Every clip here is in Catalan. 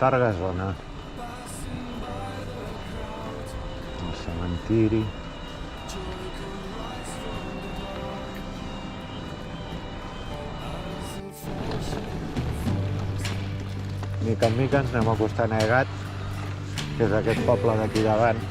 Targasona. El cementiri. Mica en mica ens anem acostant a Egat, que és aquest poble d'aquí davant.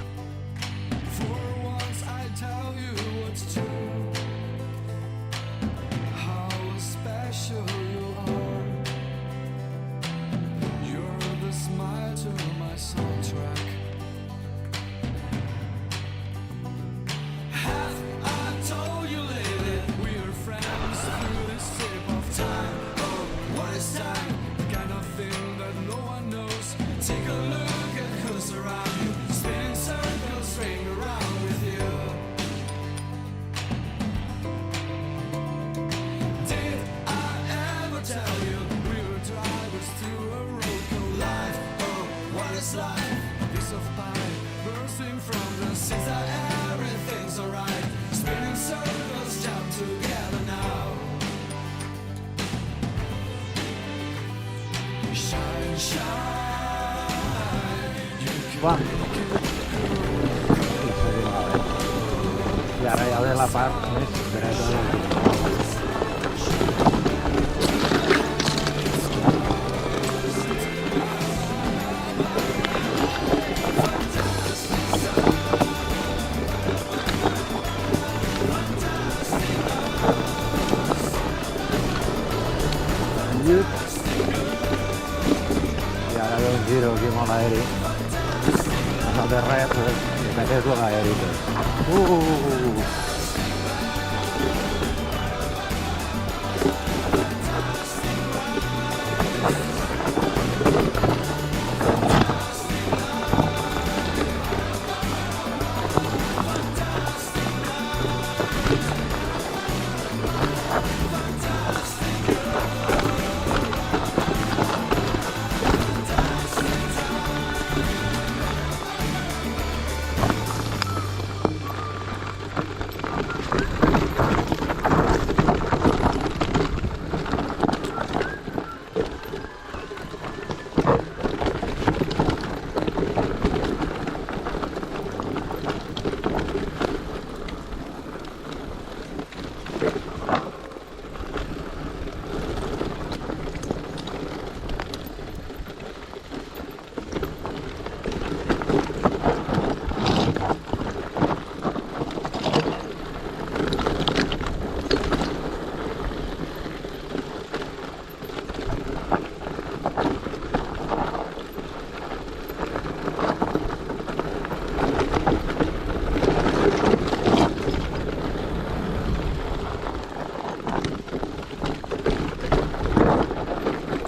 Va. I ara ja ve la part més dreta del llit. I ara ve un giro aquí molt aeri. No té res, però aquest és l'aeri.